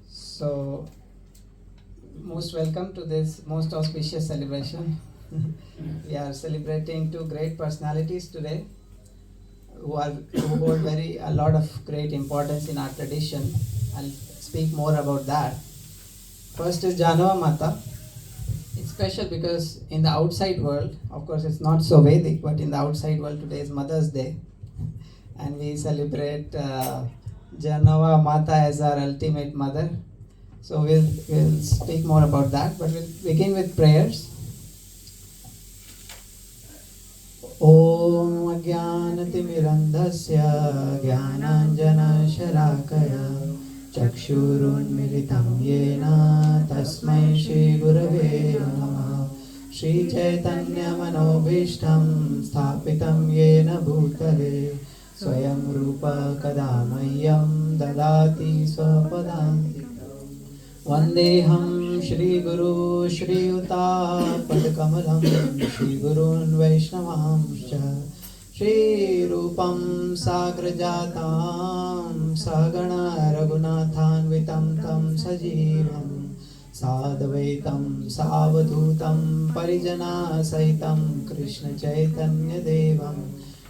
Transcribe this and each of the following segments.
So, most welcome to this most auspicious celebration. We are celebrating two great personalities today who hold a lot of great importance in our tradition. I'll speak more about that. First is Jahnava Mata. It's special because in the outside world, of course it's not so Vedic, but in the outside world today is Mother's Day. And we celebrate Jahnava Mata as our ultimate mother. So we'll speak more about that, but we'll begin with prayers. Om Ajnanatimirandhasya Jnananjana Sharakaya Chakshurunmilitam Yena Tasmai Shri Gurave Namaha Shri Chaitanya Manobhishtam Sthapitam Yena Bhutale Swayam Rupa Kadamayam Dadati Swapadanti Vandeham Shri Guru Shri Yuta Padkamalam Shri Gurun Vaishnavamscha Shri Rupam Sagrajatam Sagana Raghunathanvitam Tam Sajivam Sadvaitam Savadhutam Parijana Saitam Krishna Chaitanya Devam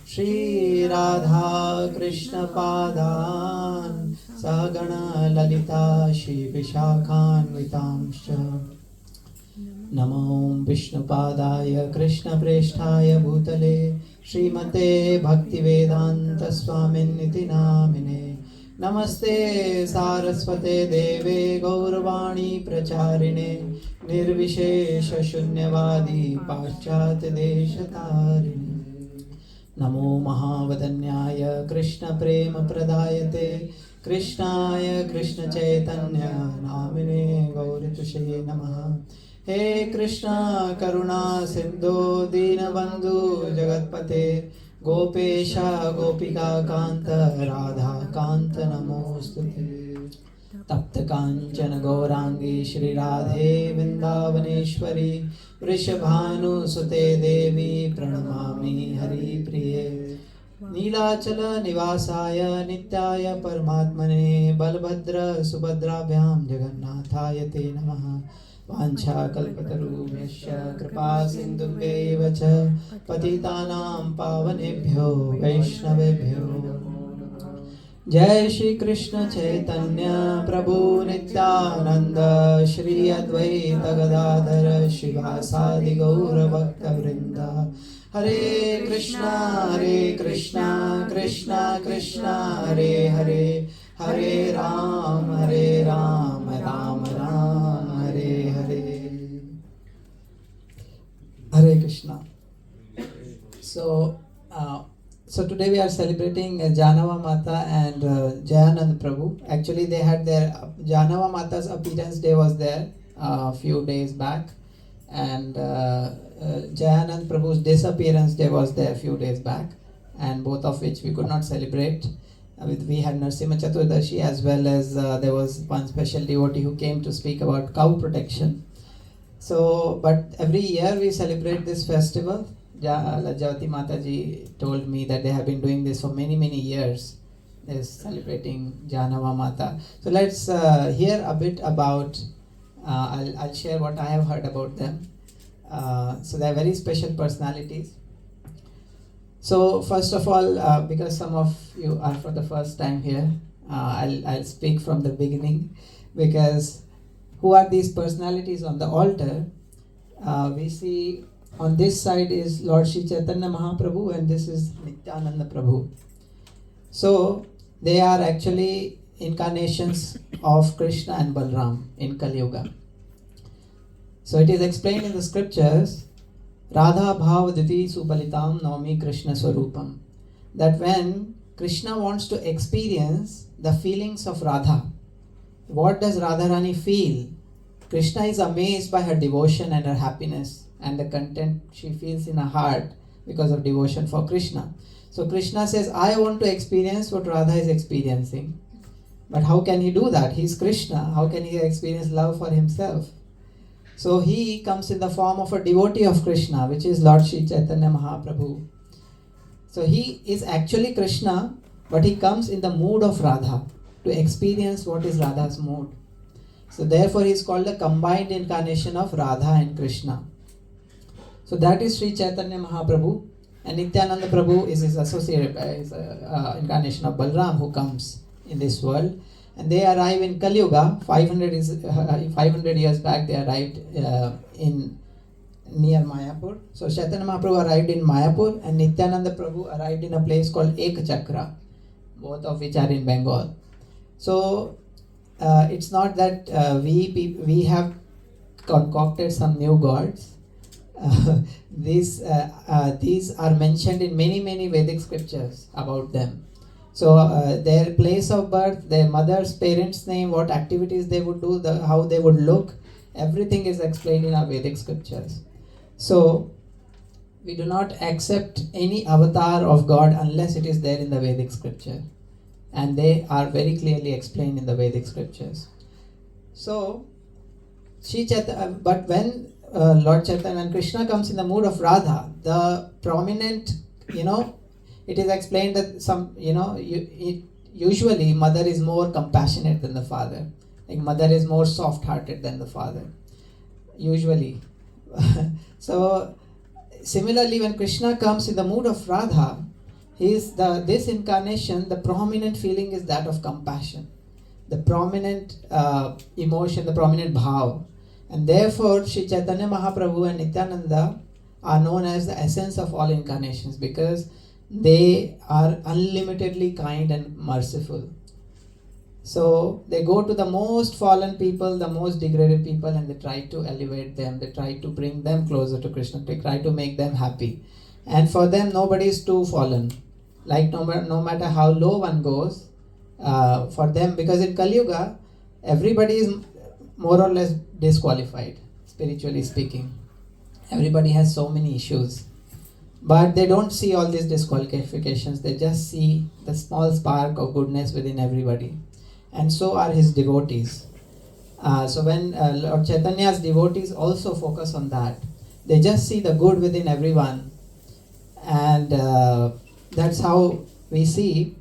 Shri Radha Krishna Padan Sagana Lalita Shri Vishakhan Vitamscha Namo Vishnu Padaya Krishna Presthaya Bhutale Srimate Bhaktivedanta Swamin Niti Namine Namaste Saraswate Deve Gauravani Pracharine Nirvishesha Shunyavadi Paschat Deshatarine Namo Mahavadanyaya Krishna Prema Pradayate Krishnaya Krishna Chaitanya Namine Gauritushe Namaha He Krishna Karuna Sindhu Dinabandhu Jagatpate Gopesha Gopika Kanta Radha Kanta Namostute Tapta Kanchana Gaurangi Shri Radhe Vrindavaneshwari Vrishabhanu Sute Devi Pranamami Hari Priye Nilachala Nivasaya Nityaya Paramatmane Balbhadra Subhadrabhyam Jagannathaya Te Namaha Vancha Kalpatarubhyasya Kripa Sindhubheva Cha Patitanam Pavanebhyo Vaishnavebhyo Jai Shri Krishna Chaitanya Prabhu Nityananda Shri Advaita Gadadhara Shivasadi Gaura Bhakta Vrinda Hare Krishna Krishna Krishna Hare Hare Hare Ram Ram Ram Hare Hare Hare Krishna. So today we are celebrating Jahnava Mata and Jayananda Prabhu. Actually, they had their Jahnava Mata's appearance day was there a few days back, and Jayananda Prabhu's disappearance day was there a few days back, and both of which we could not celebrate. We had Narsimha Chaturdashi, as well as there was one special devotee who came to speak about cow protection. So, but every year we celebrate this festival. Lajavati Mataji told me that they have been doing this for many years. They're celebrating Jahnava Mata. So let's hear a bit about, I'll share what I have heard about them. So they're very special personalities. So first of all, because some of you are for the first time here, I'll speak from the beginning, because who are these personalities on the altar? We see on this side is Lord Shri Chaitanya Mahaprabhu, and this is Nityananda Prabhu. So they are actually incarnations of Krishna and Balram in Kali Yuga. So it is explained in the scriptures, Radha Bhav Diti Subalitam Navami Krishna Swarupam, that when Krishna wants to experience the feelings of Radha, what does Radharani feel? Krishna is amazed by her devotion and her happiness and the content she feels in her heart because of devotion for Krishna. So Krishna says, I want to experience what Radha is experiencing. But how can he do that? He is Krishna. How can he experience love for himself? So he comes in the form of a devotee of Krishna, which is Lord Shri Chaitanya Mahaprabhu. So he is actually Krishna, but he comes in the mood of Radha to experience what is Radha's mood. So therefore he is called the combined incarnation of Radha and Krishna. So that is Sri Chaitanya Mahaprabhu, and Nityananda Prabhu is his associate, incarnation of Balram who comes in this world. And they arrive in Kali Yuga. 500 years back they arrived in near Mayapur. So Chaitanya Mahaprabhu arrived in Mayapur, and Nityananda Prabhu arrived in a place called Ekachakra, both of which are in Bengal. So it's not that we have concocted some new gods. These are mentioned in many Vedic scriptures about them. So their place of birth, their mother's parents' name, what activities they would do, how they would look, everything is explained in our Vedic scriptures. So we do not accept any avatar of God unless it is there in the Vedic scripture, and they are very clearly explained in the Vedic scriptures. So but when Lord Chaitanya and Krishna comes in the mood of Radha, the prominent, it is explained that usually mother is more compassionate than the father. Like mother is more soft-hearted than the father, usually. So similarly, when Krishna comes in the mood of Radha, this incarnation, the prominent feeling is that of compassion, the prominent emotion, the prominent bhav. And therefore, Sri Chaitanya Mahaprabhu and Nityananda are known as the essence of all incarnations, because they are unlimitedly kind and merciful. So they go to the most fallen people, the most degraded people, and they try to elevate them. They try to bring them closer to Krishna. They try to make them happy. And for them, nobody is too fallen. Like no matter how low one goes, for them, because in Kali Yuga, everybody is more or less disqualified, spiritually speaking. Everybody has so many issues. But they don't see all these disqualifications. They just see the small spark of goodness within everybody. And so are his devotees. So when Lord Chaitanya's devotees also focus on that, they just see the good within everyone. And that's how we see.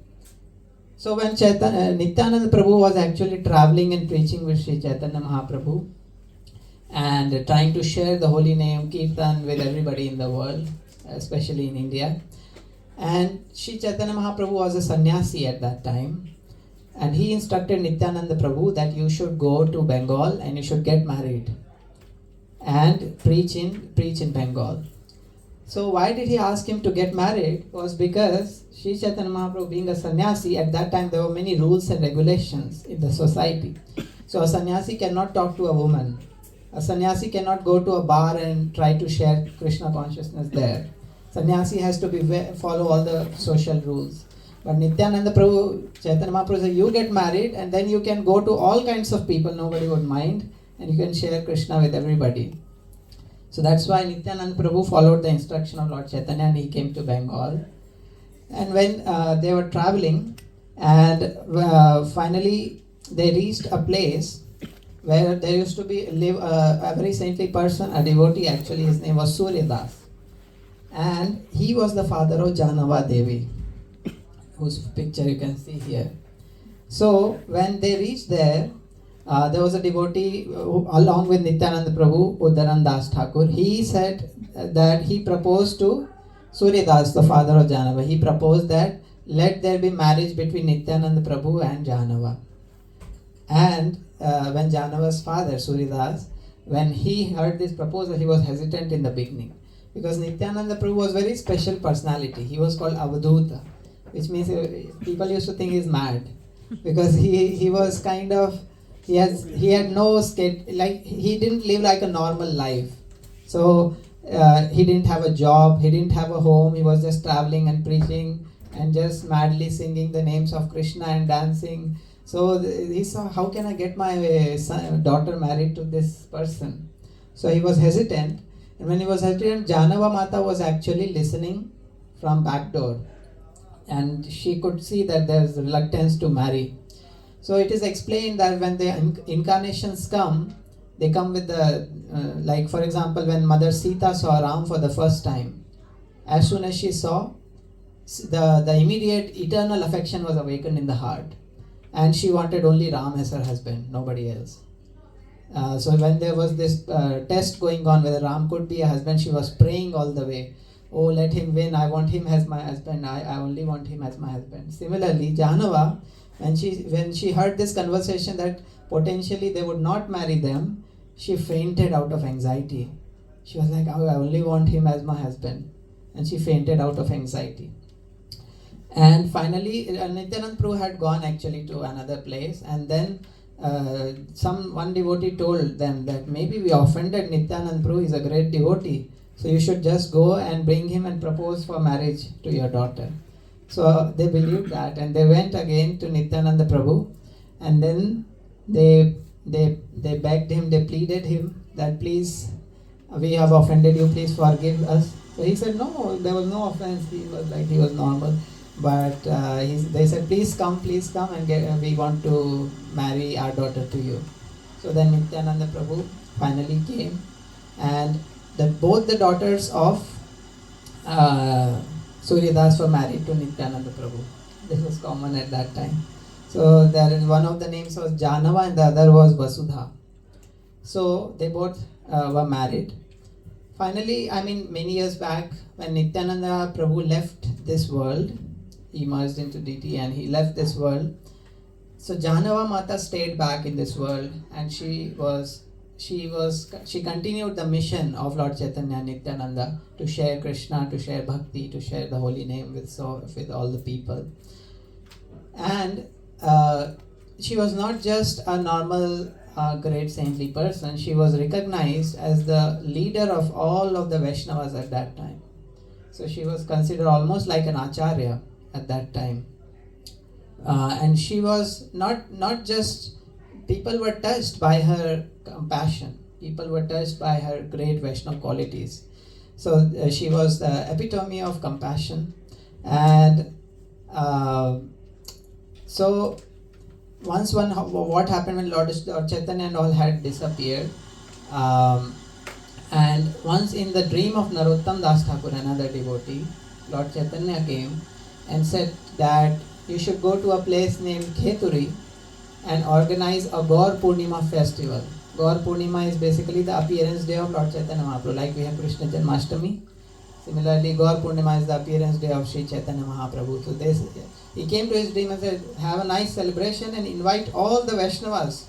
So when Nityananda Prabhu was actually traveling and preaching with Sri Chaitanya Mahaprabhu and trying to share the holy name, Kirtan, with everybody in the world, especially in India. And Sri Chaitanya Mahaprabhu was a sannyasi at that time. And he instructed Nityananda Prabhu that you should go to Bengal and you should get married and preach in Bengal. So why did he ask him to get married? Was because Sri Chaitanya Mahaprabhu, being a sannyasi, at that time there were many rules and regulations in the society. So a sannyasi cannot talk to a woman. A sannyasi cannot go to a bar and try to share Krishna consciousness there. Sannyasi has to follow all the social rules. But Nityananda Prabhu, Chaitanya Mahaprabhu said, you get married and then you can go to all kinds of people, nobody would mind, and you can share Krishna with everybody. So that's why Nityananda Prabhu followed the instruction of Lord Chaitanya and he came to Bengal. And when they were traveling, and finally they reached a place where there used to live a very saintly person, a devotee actually, his name was Suryadas. And he was the father of Jahnava Devi, whose picture you can see here. So when they reached there was a devotee along with Nityananda Prabhu, Udaran Das Thakur. He said that he proposed to Suryadas, the father of Jahnava. He proposed that let there be marriage between Nityananda Prabhu and Jahnava. And when Jahnava's father, Suryadas, when he heard this proposal, he was hesitant in the beginning. Because Nityananda Prabhu was a very special personality. He was called Avadhuta, which means people used to think he's mad. Because he was kind of, he had no state, like he didn't live like a normal life. So he didn't have a job, he didn't have a home, he was just traveling and preaching and just madly singing the names of Krishna and dancing. So he saw, how can I get my daughter married to this person? So he was hesitant. And when he was hesitant, Jahnava Mata was actually listening from back door. And she could see that there's reluctance to marry. So it is explained that when the incarnations come, they come with the, like for example, when Mother Sita saw Ram for the first time, as soon as she saw, the immediate eternal affection was awakened in the heart, and she wanted only Ram as her husband, nobody else. So when there was this test going on whether Ram could be a husband, she was praying all the way, oh, let him win, I want him as my husband, I only want him as my husband. Similarly, Jahnava, when she heard this conversation that potentially they would not marry them, she fainted out of anxiety. She was like, oh, I only want him as my husband. And she fainted out of anxiety. And finally, Nityananda Prabhu had gone actually to another place, and then one devotee told them that maybe we offended Nityananda Prabhu, he's a great devotee, so you should just go and bring him and propose for marriage to your daughter. So they believed that, and they went again to Nityananda Prabhu, and then they begged him, they pleaded him that please, we have offended you, please forgive us. So he said no, there was no offense, he was normal. But they said, please come and we want to marry our daughter to you. So then Nityananda Prabhu finally came, and both the daughters of Suryadas were married to Nityananda Prabhu. This was common at that time. So there is one of the names was Jahnava and the other was Vasudha. So they both were married. Finally, many years back, when Nityananda Prabhu left this world, he merged into deity and he left this world. So Jahnava Mata stayed back in this world, and she continued the mission of Lord Chaitanya and Nityananda to share Krishna, to share bhakti, to share the holy name with all the people. And she was not just a normal great saintly person, she was recognized as the leader of all of the Vaishnavas at that time. So she was considered almost like an acharya at that time. And she was not just, people were touched by her compassion, people were touched by her great Vaishnava qualities. So she was the epitome of compassion. And so what happened when Lord Chaitanya and all had disappeared, and once in the dream of Narottam Das Thakur, another devotee, Lord Chaitanya came and said that you should go to a place named Kheturi and organize a Gaur Purnima festival. Gaur Purnima is basically the appearance day of Lord Chaitanya Mahaprabhu, like we have Krishna Janmashtami. Similarly, Gaur Purnima is the appearance day of Sri Chaitanya Mahaprabhu. So he came to his dream and said, have a nice celebration and invite all the Vaishnavas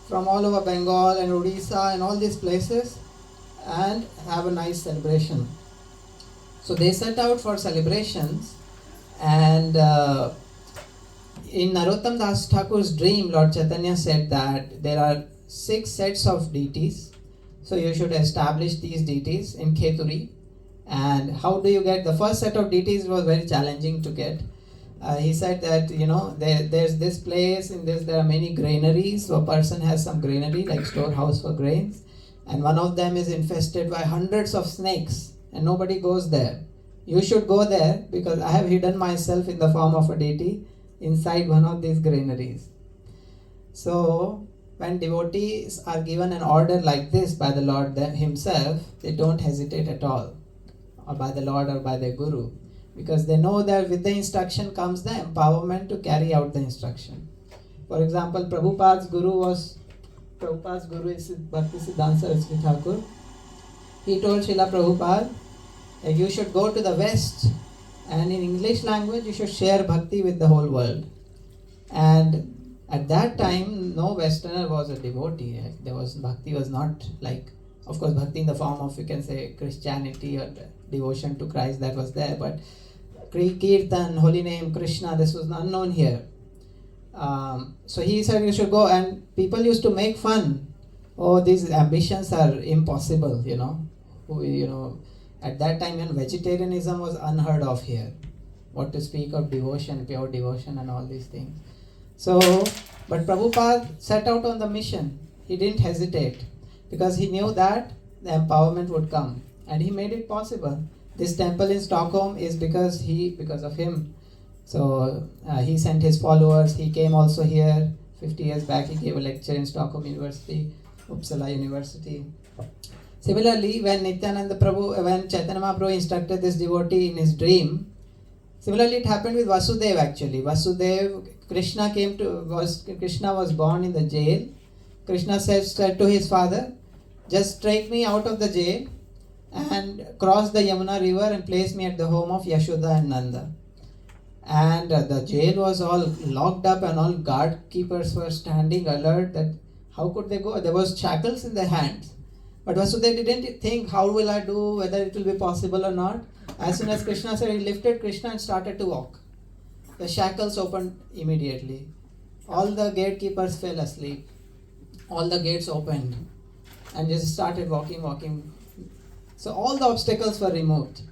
from all over Bengal and Odisha and all these places and have a nice celebration. So they set out for celebrations, and in Narottam Das Thakur's dream, Lord Chaitanya said that there are 6 sets of deities, so you should establish these deities in Kheturi. And how do you get the first set of deities? Was very challenging to get. He said that there's this place, in this there are many granaries, so a person has some granary like storehouse for grains, and one of them is infested by hundreds of snakes and nobody goes there. You should go there because I have hidden myself in the form of a deity inside one of these granaries. So when devotees are given an order like this by the Lord himself, they don't hesitate at all, or by the Lord or by their Guru, because they know that with the instruction comes the empowerment to carry out the instruction. For example, Prabhupada's Guru is Bhakti Siddhanta Saraswati Thakur. He told Srila Prabhupada, you should go to the West and in English language you should share bhakti with the whole world. And at that time, no Westerner was a devotee. Bhakti was not like, of course, bhakti in the form of, you can say, Christianity or devotion to Christ, that was there, but kīrtan, holy name, Krishna, this was unknown here. So he said you should go, and people used to make fun. Oh, these ambitions are impossible, At that time, when vegetarianism was unheard of here, what to speak of devotion, pure devotion and all these things. So, but Prabhupada set out on the mission. He didn't hesitate because he knew that the empowerment would come, and he made it possible. This temple in Stockholm is because of him. So he sent his followers. He came also here 50 years back. He gave a lecture in Stockholm University, Uppsala University. Similarly, when Chaitanya Mahaprabhu instructed this devotee in his dream, Similarly, it happened with Vasudeva actually. Krishna was born in the jail. Krishna said to his father, just take me out of the jail and cross the Yamuna river and place me at the home of Yashoda and Nanda. And the jail was all locked up and all guard keepers were standing alert that how could they go? There was shackles in their hands. But Vasudeva didn't think, how will I do, whether it will be possible or not. As soon as Krishna said, he lifted Krishna and started to walk. The shackles opened immediately. All the gatekeepers fell asleep. All the gates opened and just started walking. So all the obstacles were removed.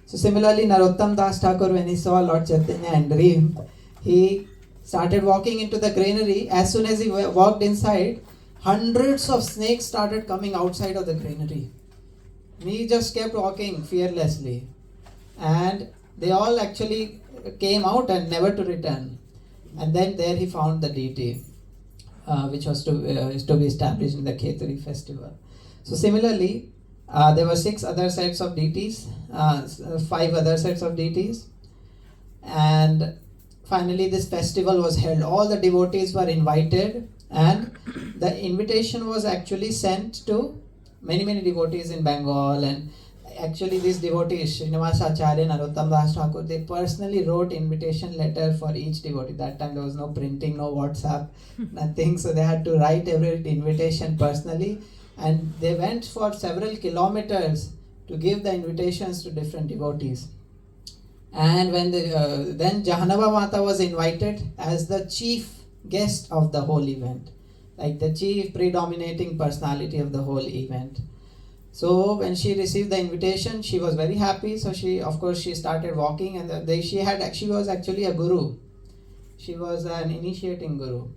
So similarly, Narottam Das Thakur, when he saw Lord Chaitanya and dream, he started walking into the granary. As soon as he walked inside, hundreds of snakes started coming outside of the granary. He just kept walking fearlessly. And they all actually came out and never to return. And then there he found the deity, which was to be established in the Kheturi festival. So similarly, there were 5 other sets of deities. And finally this festival was held. All the devotees were invited, and the invitation was actually sent to many devotees in Bengal. And actually these devotees, Srinivasa Acharya and Narottam Das Thakur, they personally wrote invitation letter for each devotee. That time there was no printing, no WhatsApp, nothing. So they had to write every invitation personally. And they went for several kilometers to give the invitations to different devotees. And when then Jahanava Mata was invited as the chief guest of the whole event, like the chief predominating personality of the whole event. So when she received the invitation, she was very happy. So she started walking, and she was actually a guru. She was an initiating guru,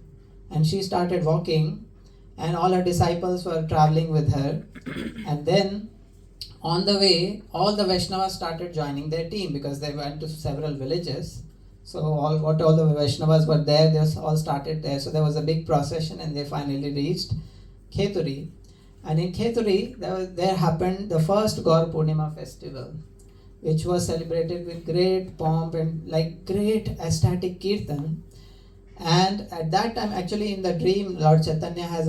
and she started walking, and all her disciples were traveling with her. And then on the way, all the Vaishnavas started joining their team because they went to several villages. So all the Vaishnavas were there, they all started there. So there was a big procession, and they finally reached Kheturi. And in Kheturi, there happened the first Gaur Purnima festival, which was celebrated with great pomp and like great ecstatic kirtan. And at that time, actually in the dream, Lord Chaitanya had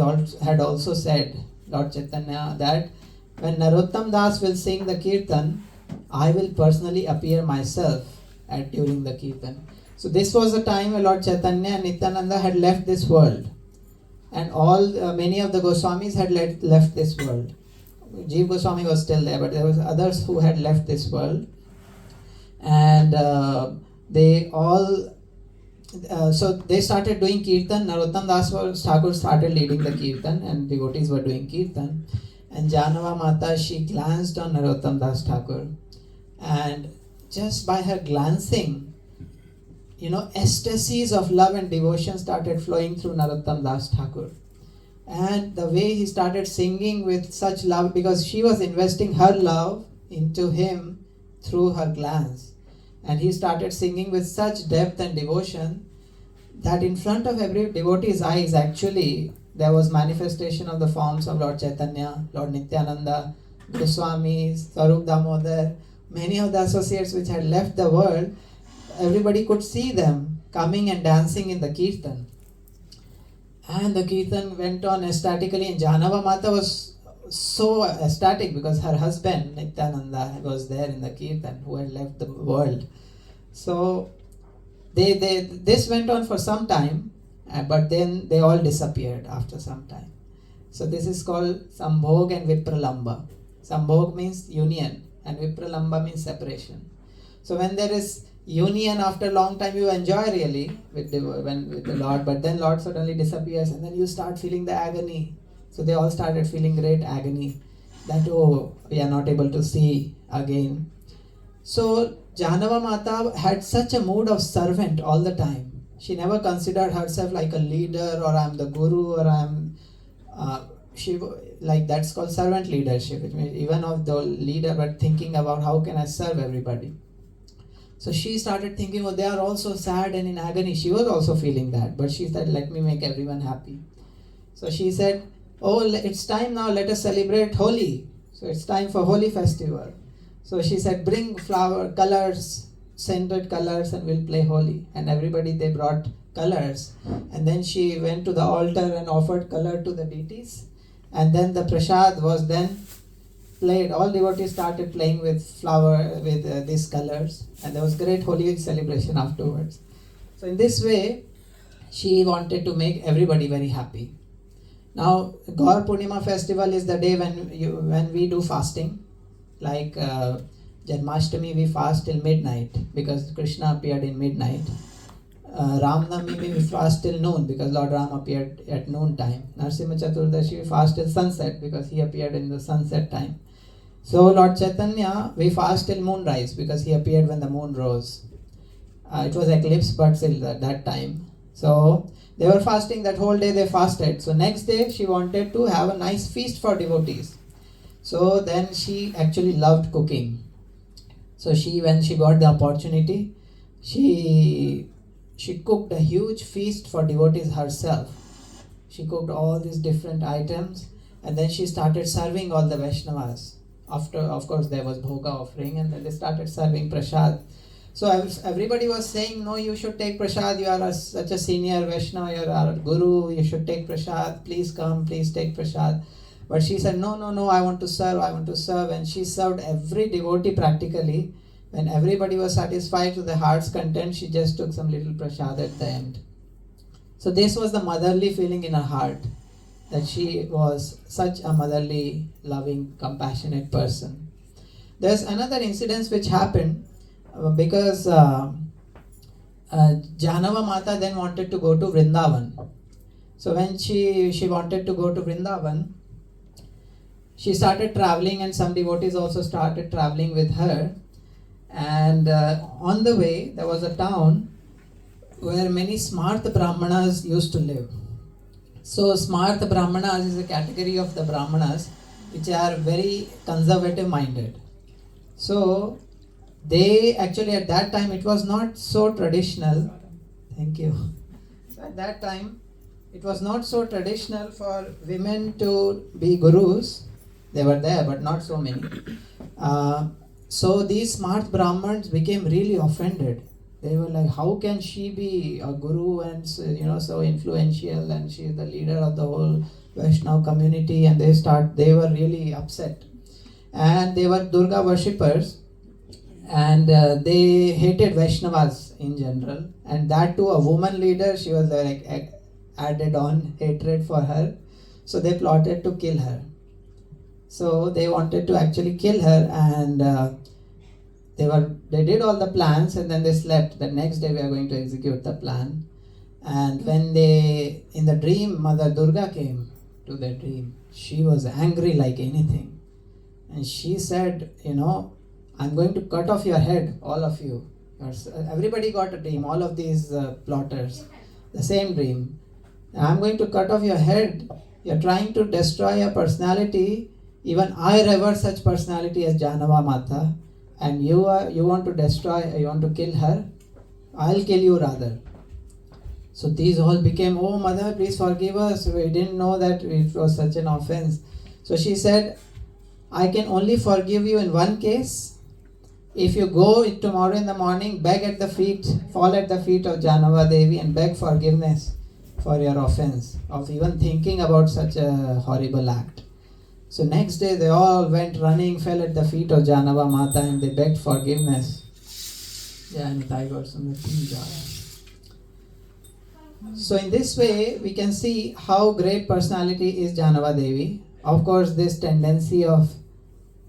also said, Lord Chaitanya, that when Narottam Das will sing the kirtan, I will personally appear myself during the kirtan. So this was the time when Lord Chaitanya and Nityananda had left this world. And many of the Goswamis had left this world. Jeev Goswami was still there, but there was others who had left this world. And so they started doing kirtan. Narottam Das Thakur started leading the kirtan, and devotees were doing kirtan. And Jahnava Mata, she glanced on Narottam Das Thakur, and just by her glancing, ecstasies of love and devotion started flowing through Narottam Das Thakur. And the way he started singing with such love, because she was investing her love into him through her glance. And he started singing with such depth and devotion that in front of every devotee's eyes, actually, there was manifestation of the forms of Lord Chaitanya, Lord Nityananda, Goswamis, Sarup Damodar, many of the associates which had left the world. Everybody could see them coming and dancing in the kirtan. And the kirtan went on ecstatically, and Jahnava Mata was so ecstatic because her husband Nityananda was there in the kirtan, who had left the world. So this went on for some time, but then they all disappeared after some time. So this is called Sambhog and Vipralamba. Sambhog means union, and Vipralamba means separation. So when there is union after a long time, you enjoy really with the Lord, but then Lord suddenly disappears, and then you start feeling the agony. So they all started feeling great agony that, we are not able to see again. So Jahnava Mata had such a mood of servant all the time. She never considered herself like a leader, or I'm the guru, or I'm that's called servant leadership, which means even of the leader, but thinking about how can I serve everybody. So she started thinking, they are also sad and in agony. She was also feeling that, but she said, let me make everyone happy. So she said, it's time now, let us celebrate Holi. So it's time for Holi festival. So she said, bring flower, colors, scented colors and we'll play Holi. And everybody, they brought colors. And then she went to the altar and offered color to the deities. And then the prasad was then played. All devotees started playing with flower, with these colors. And there was great Holi celebration afterwards. So in this way, she wanted to make everybody very happy. Now, Gaur Purnima festival is the day when we do fasting. Like Janmashtami, we fast till midnight because Krishna appeared in midnight. Ramnavami, we fast till noon because Lord Ram appeared at noon time. Narsimha Chaturdashi, we fast till sunset because he appeared in the sunset time. So Lord Chaitanya, we fast till moonrise because he appeared when the moon rose. It was eclipse, but still that time. So they were fasting that whole day, they fasted. So next day she wanted to have a nice feast for devotees. So then she actually loved cooking. So when she got the opportunity, she cooked a huge feast for devotees herself. She cooked all these different items and then she started serving all the Vaishnavas. After, of course, there was bhoga offering and then they started serving prasad. So everybody was saying, no, you should take prasad, you are such a senior Vaishnava, you are a guru, you should take prasad, please come, please take prasad. But she said, no, I want to serve. And she served every devotee practically. When everybody was satisfied to the heart's content, she just took some little prasad at the end. So this was the motherly feeling in her heart, that she was such a motherly, loving, compassionate person. There's another incident which happened. Because Jahnava Mata then wanted to go to Vrindavan. So when she wanted to go to Vrindavan, she started traveling and some devotees also started traveling with her. And on the way, there was a town where many Smarth Brahmanas used to live. So Smarth Brahmanas is a category of the Brahmanas which are very conservative minded. So they actually, at that time, it was not so traditional. Thank you. So at that time, it was not so traditional for women to be gurus. They were there, but not so many. So these smart Brahmins became really offended. They were like, how can she be a guru and so influential, and she is the leader of the whole Vaishnava community? And they were really upset. And they were Durga worshippers. And they hated Vaishnavas in general, and that too a woman leader, she was like added on hatred for her. So they plotted to kill her. So they wanted to actually kill her, and they did all the plans, and then they slept. The next day we are going to execute the plan. And when in the dream, Mother Durga came to the dream. She was angry like anything, and she said, I'm going to cut off your head, all of you. Everybody got a dream, all of these plotters, the same dream. I'm going to cut off your head. You're trying to destroy your personality. Even I revere such personality as Jahnava Mata. And you want to destroy, you want to kill her. I'll kill you rather. So these all became, oh mother, please forgive us. We didn't know that it was such an offense. So she said, I can only forgive you in one case. If you go tomorrow in the morning, fall at the feet of Jahnava Devi and beg forgiveness for your offense of even thinking about such a horrible act. So next day they all went running, fell at the feet of Jahnava Mata and they begged forgiveness. So in this way we can see how great personality is Jahnava Devi. Of course, this tendency of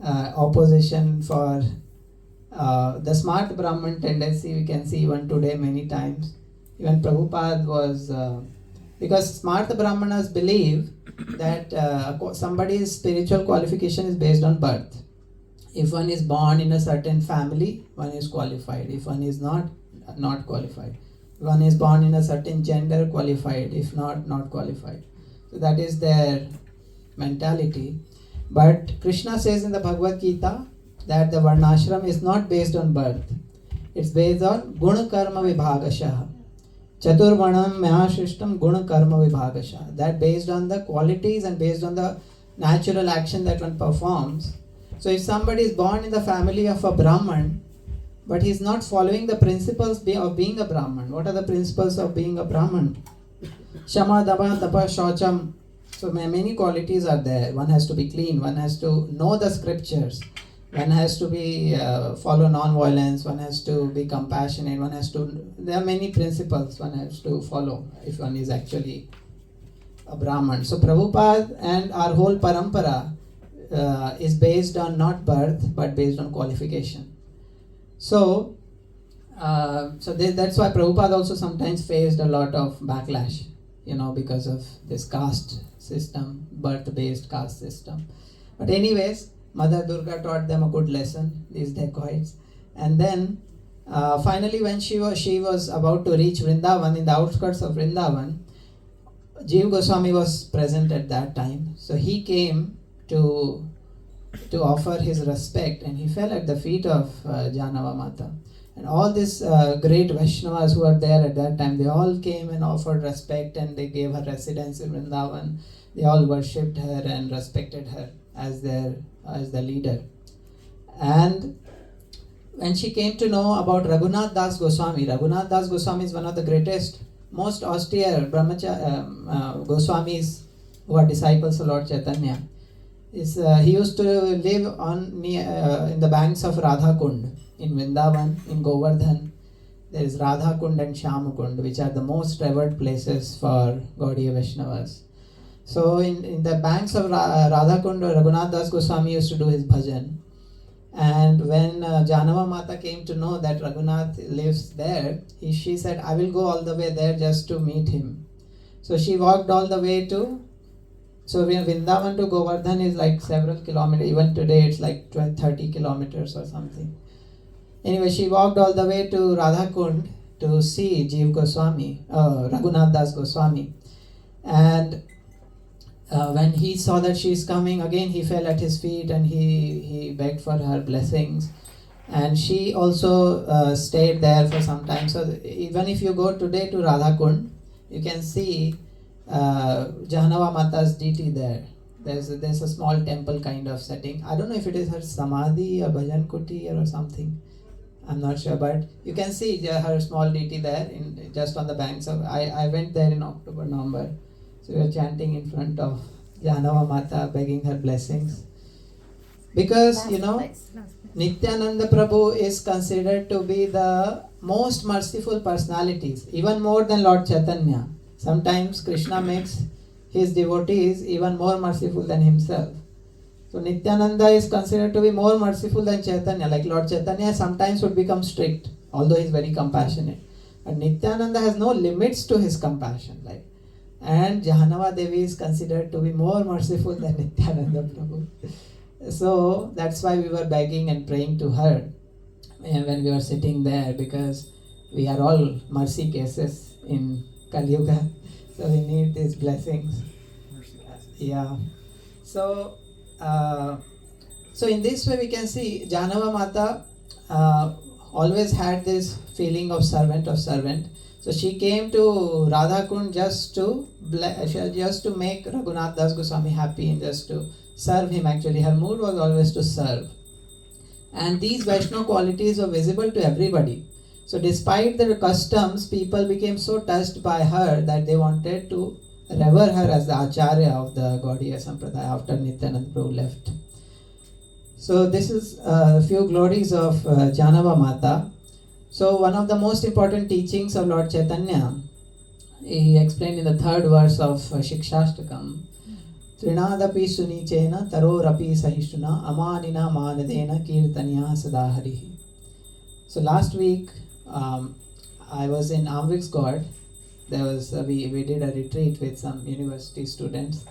opposition for the smart Brahman tendency we can see even today many times. Even Prabhupada was, because smart Brahmanas believe that somebody's spiritual qualification is based on birth. If one is born in a certain family, one is qualified. If one is not qualified. If one is born in a certain gender, qualified. If not qualified. So that is their mentality. But Krishna says in the Bhagavad Gita that the Varnashram is not based on birth. It's based on Guna Karma Vibhagashaha. Chaturvanam Mahashishtam Guna Karma Vibhagashaha. That based on the qualities and based on the natural action that one performs. So if somebody is born in the family of a Brahman, but he's not following the principles of being a Brahman. What are the principles of being a Brahman? Shama, Dama, Tapa, Shaucham. So many qualities are there. One has to be clean, one has to know the scriptures, one has to be follow non-violence, one has to be compassionate, one has to, there are many principles one has to follow if one is actually a Brahman. So Prabhupada and our whole parampara is based on not birth but based on qualification. So that's why Prabhupada also sometimes faced a lot of backlash, because of this caste system, birth-based caste system. But anyways, Mother Durga taught them a good lesson, these dacoits. And then finally when she was about to reach Vrindavan, in the outskirts of Vrindavan, Jiva Goswami was present at that time. So he came to offer his respect, and he fell at the feet of Jahnava Mata. And all these great Vaishnavas who were there at that time, they all came and offered respect, and they gave her residence in Vrindavan. They all worshipped her and respected her as the leader. And when she came to know about Raghunath Das Goswami is one of the greatest, most austere Goswamis who are disciples of Lord Chaitanya. He used to live in the banks of Radha Kund in Vrindavan, in Govardhan. There is Radha Kund and Shyam Kund, which are the most revered places for Gaudiya Vaishnavas. So in the banks of Radha Kund, Raghunath Das Goswami used to do his bhajan. And when Jahnava Mata came to know that Raghunath lives there, she said, I will go all the way there just to meet him. So she walked all the way so Vrindavan to Govardhan is like several kilometers. Even today it's like 30 kilometers or something. Anyway, she walked all the way to Radha Kund to see Raghunath Das Goswami. And when he saw that she is coming, again he fell at his feet and he begged for her blessings. And she also stayed there for some time. So even if you go today to Radha Kund, you can see Jahanava Mata's deity there. There's a small temple kind of setting. I don't know if it is her Samadhi or Bhajan Kuti or something. I'm not sure, but you can see her small deity there just on the banks of. I went there in October, November. So we were chanting in front of Jahnava Mata, begging her blessings. Because, Nityananda Prabhu is considered to be the most merciful personalities, even more than Lord Chaitanya. Sometimes Krishna makes his devotees even more merciful than himself. So Nityananda is considered to be more merciful than Chaitanya. Like Lord Chaitanya sometimes would become strict, although he is very compassionate. But Nityananda has no limits to his compassion. And Jahanava Devi is considered to be more merciful than Nityananda Prabhu. So that's why we were begging and praying to her when we were sitting there, because we are all mercy cases in Kali Yuga. So we need these blessings. Yeah. So in this way we can see Jahnava Mata always had this feeling of servant. So she came to Radha Kund just to make Raghunath Das Goswami happy and just to serve him. Actually, her mood was always to serve. And these Vaishnava qualities were visible to everybody. So despite their customs, people became so touched by her that they wanted to revere her as the Acharya of the Gaudiya Sampradaya after Nityananda Prabhu left. So this is a few glories of Jahnava Mata. So one of the most important teachings of Lord Chaitanya, he explained in the third verse of Shikshashtakam, Trinadapi sunichena tarorapi sahishuna amanina manadena kirtanya sadaharihi. So last week I was in ISKCON. We did a retreat with some university students,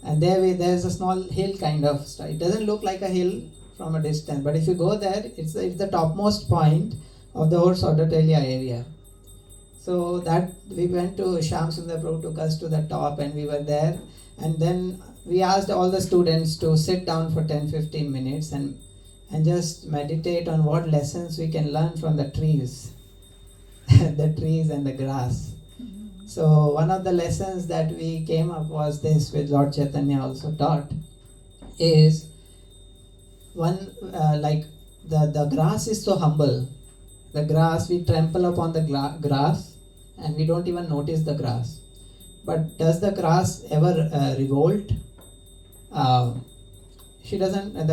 and there's a small hill kind of stuff. It doesn't look like a hill from a distance, but if you go there, it's the topmost point of the whole Sodotelia area. So that we went to Shyam Dulal Prabhu took us to the top, and we were there, and then we asked all the students to sit down for 10-15 minutes and just meditate on what lessons we can learn from the trees, the trees and the grass. So one of the lessons that we came up was this, which Lord Chaitanya also taught, is one the grass is so humble. the grass, we trample upon the grass and we don't even notice the grass. But does the grass ever revolt? The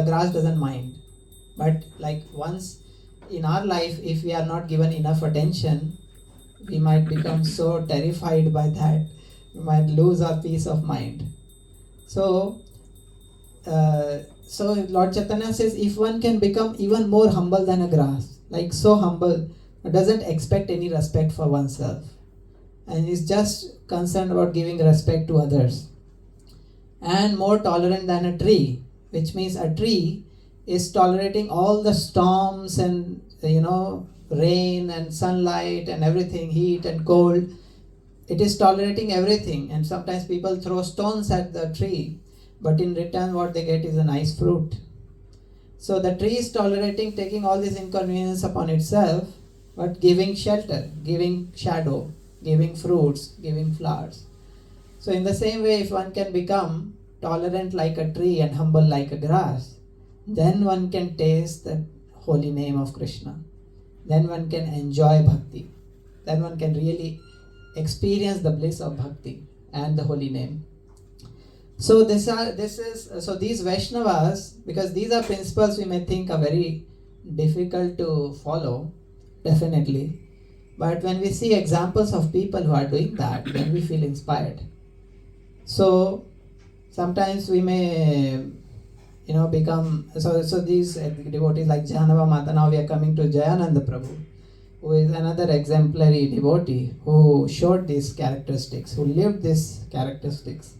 grass doesn't mind. But like once in our life, if we are not given enough attention, we might become so terrified by that, we might lose our peace of mind. So Lord Chaitanya says, if one can become even more humble than a grass, like so humble, doesn't expect any respect for oneself, and is just concerned about giving respect to others, and more tolerant than a tree, which means a tree is tolerating all the storms and rain and sunlight and everything, heat and cold. It is tolerating everything, and sometimes people throw stones at the tree, but in return what they get is a nice fruit. So the tree is tolerating, taking all this inconvenience upon itself, but giving shelter, giving shadow, giving fruits, giving flowers. So in the same way, if one can become tolerant like a tree and humble like a grass, then one can taste the holy name of Krishna. Then one can enjoy bhakti. Then one can really experience the bliss of bhakti and the holy name. So these Vaishnavas, because these are principles we may think are very difficult to follow, definitely. But when we see examples of people who are doing that, then we feel inspired. So sometimes we may become, so these devotees like Jahnava Mata, now we are coming to Jayananda Prabhu, who is another exemplary devotee who showed these characteristics, who lived these characteristics.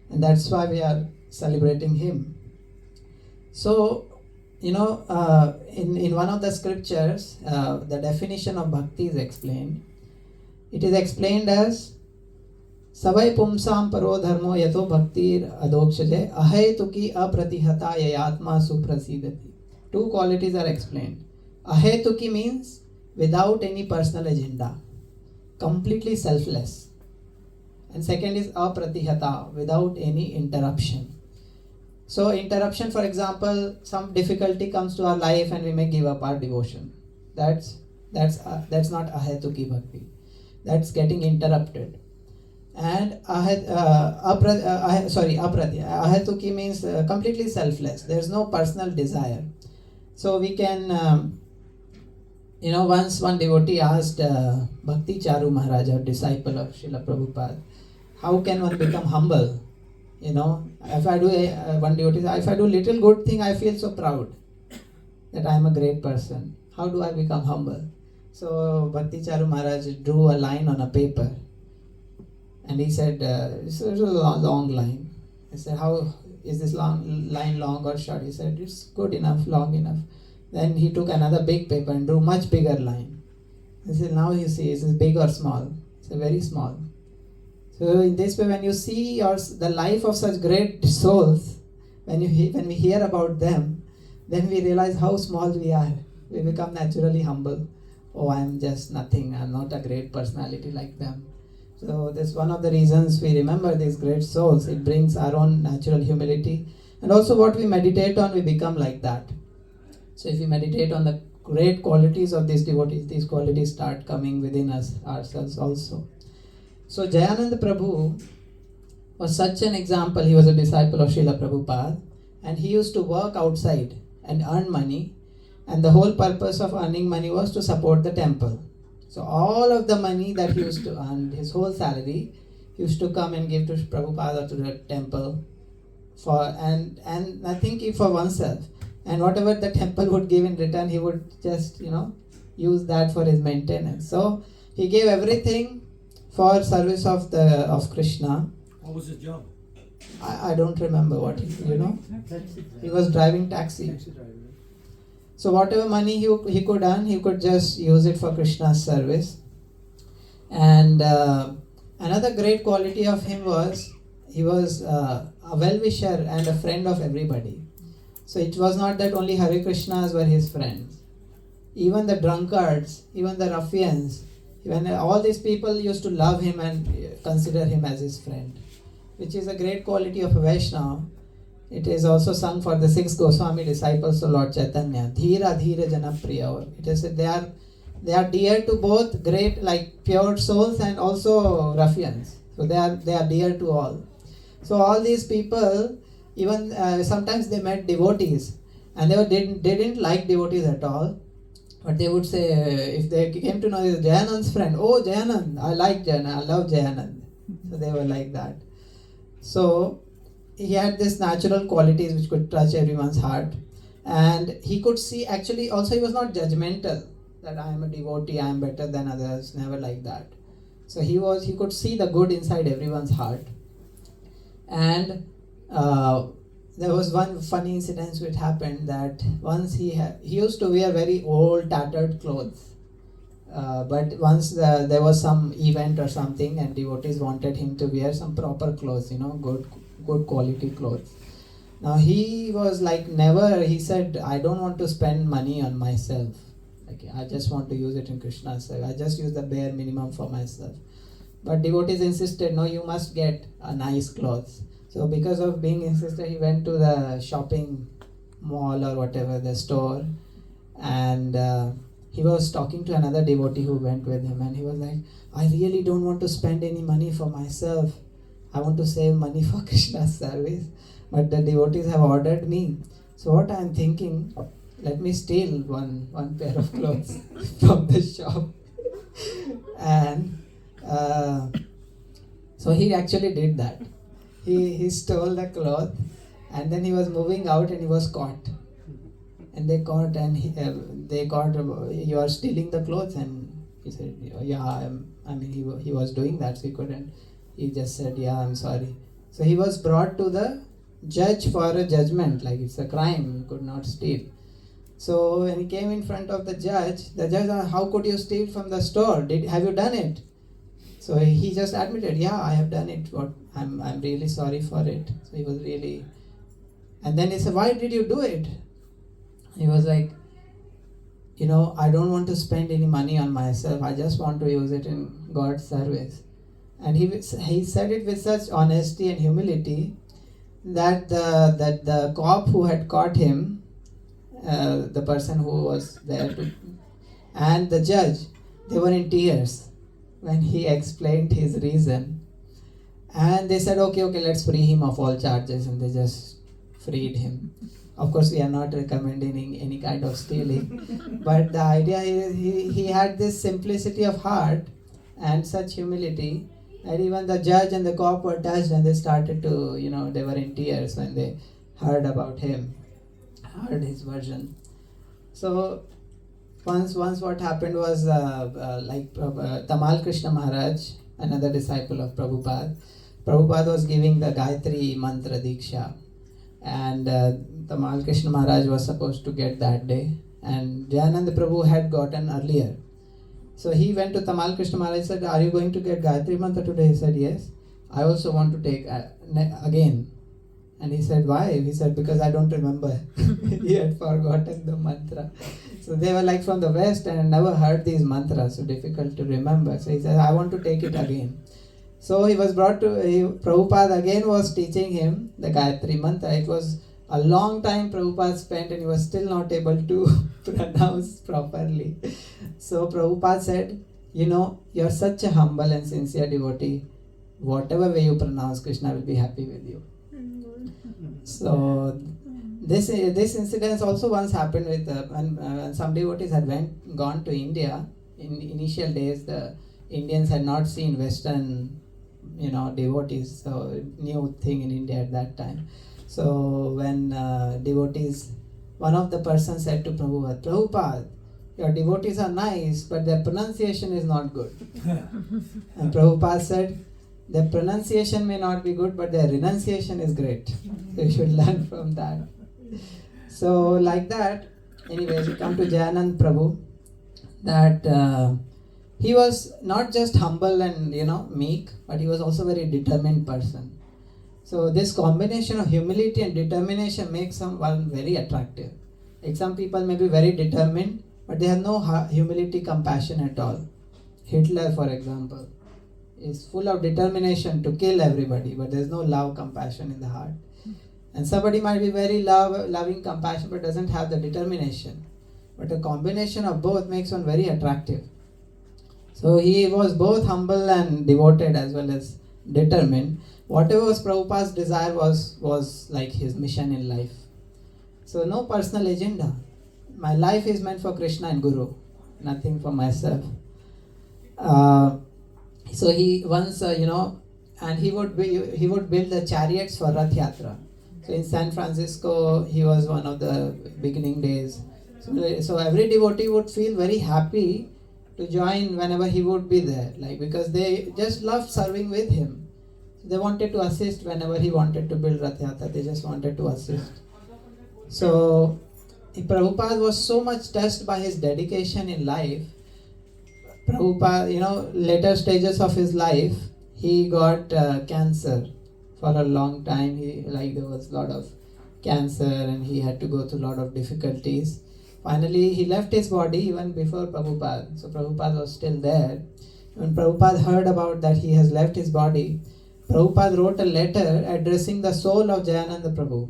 And that's why we are celebrating him. So, in one of the scriptures, the definition of bhakti is explained. It is explained as Savai pumsam paro dharmo yato bhaktir adokshaje ahetuki apratihata yayatma suprasidati. Two qualities are explained. Ahetuki means without any personal agenda, completely selfless. And second is apratihata, without any interruption. So interruption, for example, some difficulty comes to our life and we may give up our devotion. That's not ahetuki bhakti. That's getting interrupted. And ahetuki means completely selfless. There's no personal desire. So we can, once one devotee asked Bhakti Charu Maharaj, a disciple of Srila Prabhupada, how can one become humble? If I do one devotee, if I do little good thing, I feel so proud that I am a great person. How do I become humble? So Bhakti Charu Maharaj drew a line on a paper. And he said, it's a long line. I said, how is this line long or short? He said, it's good enough, long enough. Then he took another big paper and drew much bigger line. He said, now you see, is this big or small? It's very small. So in this way, when you see the life of such great souls, when we hear about them, then we realize how small we are. We become naturally humble. Oh, I'm just nothing. I'm not a great personality like them. So that's one of the reasons we remember these great souls. It brings our own natural humility. And also what we meditate on, we become like that. So if we meditate on the great qualities of these devotees, these qualities start coming within us, ourselves also. So Jayananda Prabhu was such an example. He was a disciple of Srila Prabhupada, and he used to work outside and earn money, and the whole purpose of earning money was to support the temple. So all of the money that he used to earn, his whole salary, he used to come and give to Prabhupada or to the temple and nothing for oneself. And whatever the temple would give in return, he would just, use that for his maintenance. So he gave everything for service of Krishna. What was his job? I don't remember what he was driving taxi. So whatever money he could earn, he could just use it for Krishna's service. And another great quality of him was, he was a well-wisher and a friend of everybody. So it was not that only Hare Krishnas were his friends. Even the drunkards, even the ruffians, even all these people used to love him and consider him as his friend, which is a great quality of a Vaishnava. It is also sung for the 6 Goswami disciples of Lord Chaitanya. Dhira Dhira Janapriya. It is said they are they are dear to both great, like pure souls, and also ruffians. So they are dear to all. So all these people, even sometimes they met devotees, and they didn't like devotees at all. But they would say, if they came to know this Jayanand's friend, oh Jayanand, I like Jayanand, I love Jayanand. So they were like that. So he had this natural qualities which could touch everyone's heart. And he could see, actually also he was not judgmental, that I am a devotee, I am better than others, never like that. So he could see the good inside everyone's heart. And there was one funny incident which happened, that once he used to wear very old tattered clothes, but once there was some event or something and devotees wanted him to wear some proper clothes, good quality clothes. Now he was like, never, he said, I don't want to spend money on myself. Like, I just want to use it in Krishna's service. I just use the bare minimum for myself. But devotees insisted, no, you must get a nice clothes. So because of being insisted, he went to the shopping mall or whatever, the store, and he was talking to another devotee who went with him, and he was like, I really don't want to spend any money for myself. I want to save money for Krishna's service. But the devotees have ordered me. So what I am thinking, let me steal one pair of clothes from the shop. And so he actually did that. He stole the cloth, and then he was moving out and he was caught. And they caught, and they caught, you are stealing the clothes. And he said, yeah, he was doing that, so he couldn't. He just said, yeah, I'm sorry. So he was brought to the judge for a judgment, like it's a crime, you could not steal. So when he came in front of the judge asked, how could you steal from the store? Have you done it? So he just admitted, yeah, I have done it. I'm really sorry for it. So he was really, and then he said, why did you do it? He was like, I don't want to spend any money on myself. I just want to use it in God's service. And he said it with such honesty and humility that the cop who had caught him, the person who was there and the judge, they were in tears when he explained his reason. And they said, okay, let's free him of all charges, and they just freed him. Of course, we are not recommending any kind of stealing, but the idea is he had this simplicity of heart and such humility that even the judge and the cop were touched, and they started to, they were in tears when they heard about him, heard his version. So once what happened was, Tamal Krishna Maharaj, another disciple of Prabhupada was giving the Gayatri Mantra Diksha, and Tamal Krishna Maharaj was supposed to get that day, and Jayananda Prabhu had gotten earlier. So he went to Tamal Krishna Maharaj and said, are you going to get Gayatri Mantra today? He said, yes. I also want to take again. And he said, why? He said, because I don't remember. He had forgotten the mantra. So they were like from the West and never heard these mantras, so difficult to remember. So he said, I want to take it again. So he was brought to, Prabhupada again was teaching him the Gayatri Mantra. It was a long time Prabhupada spent, and he was still not able to pronounce properly. So Prabhupada said, you're such a humble and sincere devotee. Whatever way you pronounce, Krishna will be happy with you. So this incident also once happened with when some devotees had gone to India. In initial days, the Indians had not seen Western, devotees, so new thing in India at that time. So when devotees, one of the persons said to Prabhupada, your devotees are nice, but their pronunciation is not good. And Prabhupada said, their pronunciation may not be good, but their renunciation is great. So you should learn from that. So like that, anyways, we come to Jayananda Prabhu, that he was not just humble and meek, but he was also a very determined person. So this combination of humility and determination makes someone very attractive. Like some people may be very determined, but they have no humility, compassion at all. Hitler, for example, is full of determination to kill everybody, but there's no love, compassion in the heart. And somebody might be very loving, compassion, but doesn't have the determination. but a combination of both makes one very attractive. So he was both humble and devoted as well as determined. Whatever was Prabhupada's desire was like his mission in life. So no personal agenda. My life is meant for Krishna and Guru, nothing for myself. So he once, and he would build the chariots for Rath Yatra. So in San Francisco, he was one of the beginning days. So every devotee would feel very happy to join whenever he would be there, like because they just loved serving with him. They wanted to assist whenever he wanted to build Rath Yatra. They just wanted to assist. So Prabhupada was so much touched by his dedication in life. Prabhupada, later stages of his life, he got cancer for a long time. There was a lot of cancer and he had to go through a lot of difficulties. Finally, he left his body even before Prabhupada. So Prabhupada was still there. When Prabhupada heard about that he has left his body, Prabhupada wrote a letter addressing the soul of Jayananda Prabhu.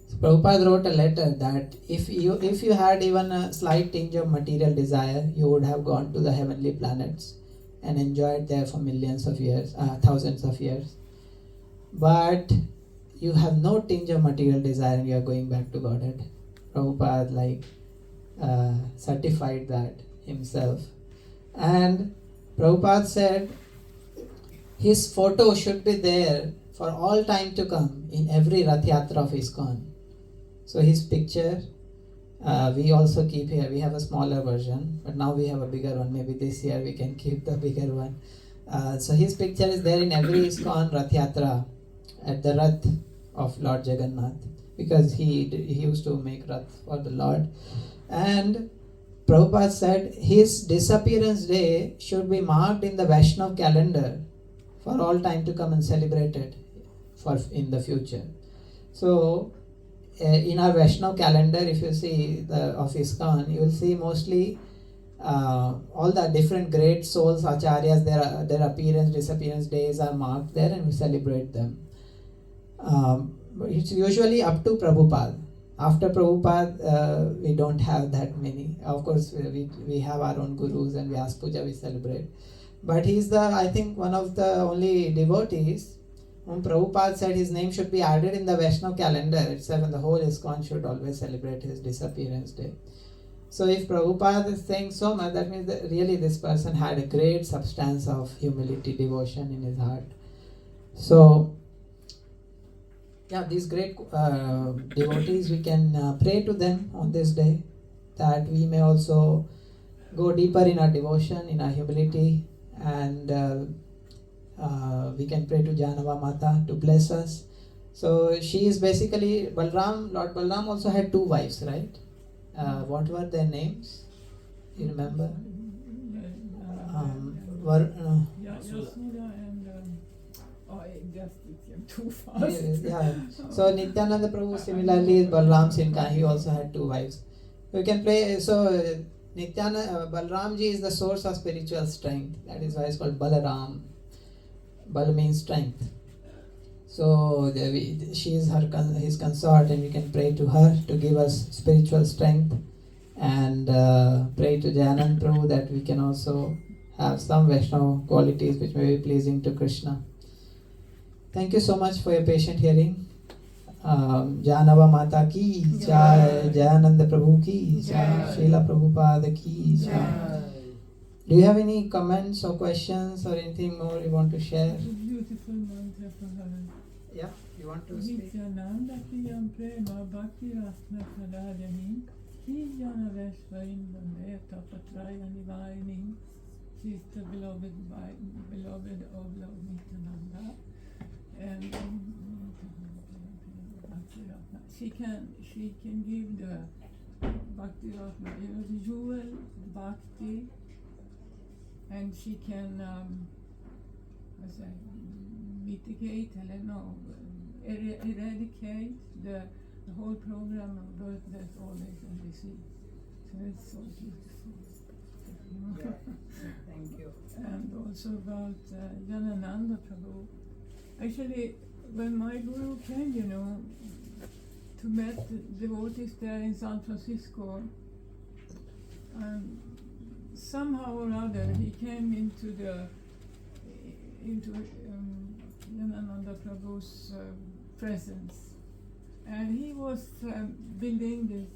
So Prabhupada wrote a letter that if you had even a slight tinge of material desire, you would have gone to the heavenly planets and enjoyed there for millions of years, thousands of years. But you have no tinge of material desire and you are going back to Godhead. Prabhupada certified that himself. And Prabhupada said his photo should be there for all time to come in every Rath Yatra of ISKCON. So his picture, we also keep here. We have a smaller version, but now we have a bigger one. Maybe this year we can keep the bigger one. So his picture is there in every ISKCON Rath Yatra at the Rath of Lord Jagannath, because he used to make Rath for the Lord. And Prabhupada said his disappearance day should be marked in the Vaishnav calendar for all time to come and celebrated in the future. So in our Vaishnav calendar, if you see of ISKCON, you will see mostly all the different great souls, acharyas, their appearance, disappearance days are marked there and we celebrate them. It's usually up to Prabhupada. After Prabhupada, we don't have that many. Of course, we have our own gurus and Vyas Puja we celebrate. But he's I think one of the only devotees whom Prabhupada said his name should be added in the Vaishnav calendar itself, and the whole ISKCON should always celebrate his disappearance day. So if Prabhupada is saying so much, that means that really this person had a great substance of humility, devotion in his heart. So these great devotees, we can pray to them on this day, that we may also go deeper in our devotion, in our humility, and we can pray to Jahnava Mata to bless us. So she is basically Lord Balram also had two wives, right? What were their names? You remember? Yashoda and just too fast. Yeah. So Nityananda Prabhu similarly, Balram Sinka, he also had two wives. We can play. So Balramji is the source of spiritual strength. That is why it's called Balaram. Bal means strength. So she is his consort, and we can pray to her to give us spiritual strength, and pray to Jayananda Prabhu that we can also have some Vaishnava qualities which may be pleasing to Krishna. Thank you so much for your patient hearing. Jahnava Mata ki jai, Jayananda Prabhu ki jai, Srila Prabhupada ki jai. Do you have any comments or questions or anything more you want to share? It's a beautiful mantra for her. Yeah, you want to speak? Nityananda Priyam Prema Bhakti Rasna Pradayani Ki Jana Veshvain Vandeta Patraya Nivayani. She is the beloved of Lord Nityananda. And she can give the Bhakti Rasna, the jewel, Bhakti, and she can mitigate, eradicate the whole program of birth, death, old age, and disease. So it's so beautiful. Thank you. And also about Jayananda Prabhu. Actually, when my guru came, to meet devotees there in San Francisco. Somehow or other he came into Jayananda Prabhu's presence, and he was building this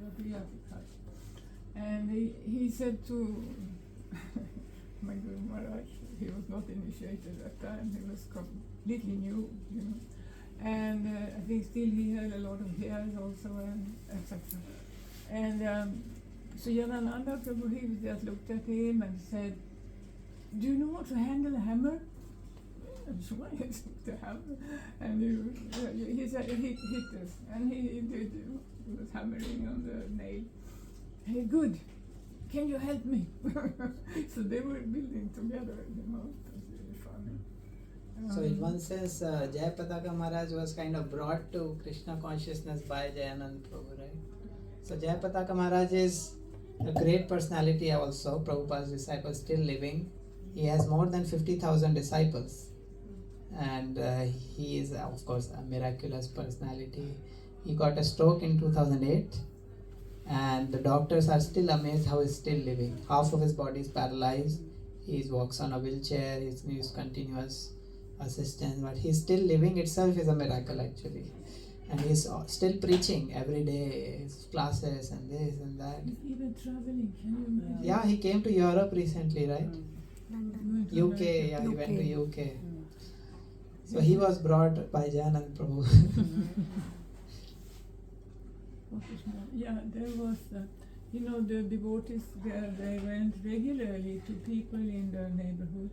Yatriyat, and he said to my Guru Maharaj, he was not initiated at that time, he was completely new, and I think still he had a lot of hairs also, and etc. And so Jayananda Prabhu, he just looked at him and said, "Do you know how to handle a hammer?" I'm sure I took the hammer, and he said, hit us, and he did. He was hammering on the nail. Hey, good. Can you help me? So they were building together. It was really funny. So in one sense, Jayapataka Maharaj was kind of brought to Krishna consciousness by Jayananda Prabhu, right? So Jayapataka Maharaj is a great personality also, Prabhupada's disciple, still living. He has more than 50,000 disciples. And he is, of course, a miraculous personality. He got a stroke in 2008. And the doctors are still amazed how he's still living. Half of his body is paralyzed. He walks on a wheelchair. He needs continuous assistance. But he's still living itself is a miracle actually. And he's still preaching every day, his classes and this and that. He's even traveling, can you imagine? Yeah, he came to Europe recently, right? London. UK, yeah, he went to UK. Mm. So he was brought by Jayananda Prabhu. Yeah, there was, the devotees there, they went regularly to people in their neighborhood.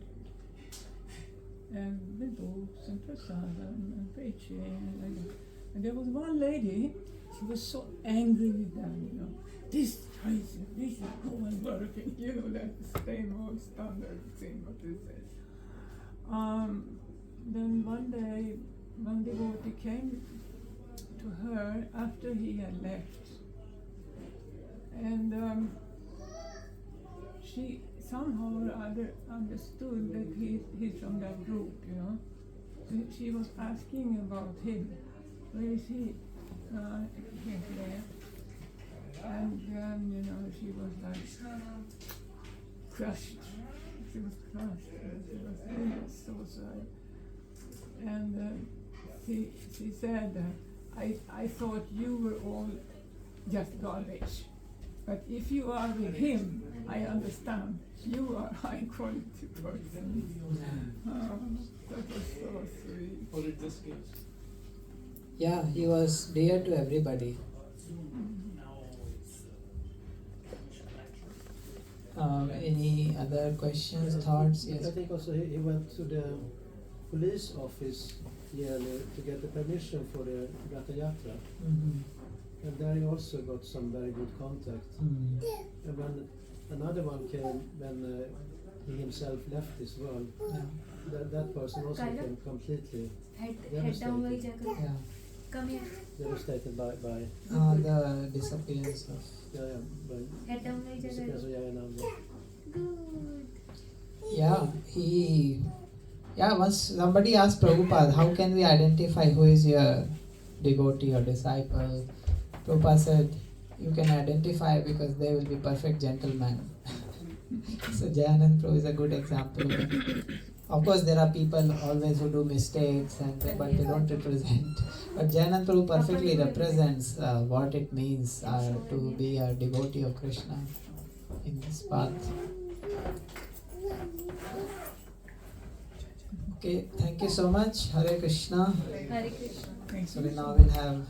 And with books and prasadam and preaching and like that. And there was one lady, she was so angry with them, this crazy, this is woman working, that same old standard thing, what they say. Then one day, one devotee came to her after he had left. And she somehow or other understood that he's from that group, So she was asking about him. Where is he? He's there. And then, she was like crushed. She was crushed. She was really so sad. And she said, I thought you were all just garbage. But if you are with him, I understand. You are a high quality person. That was so sweet. Yeah, he was dear to everybody. Any other questions, thoughts? Yes. I think also he went to the police office yearly to get the permission for the Ratha Yatra. Mm-hmm. And there he also got some very good contact. Mm. And when another one came, when he himself left this world, Yeah. that person also Kind of. became completely Head down वही जगह. Yeah. Come here. devastated by The disappearance of. by Head down वही disappearance of जगह. Jayananda. Good. Once somebody asked Prabhupada, how can we identify who is your devotee or disciple? Prabhupada said, you can identify because they will be perfect gentlemen. So Jayananda Prabhu is a good example. Of course, there are people always who do mistakes, but they don't represent. But Jayananda Prabhu perfectly represents what it means to be a devotee of Krishna in this path. Okay, thank you so much. Hare Krishna. Hare Krishna. So we now will have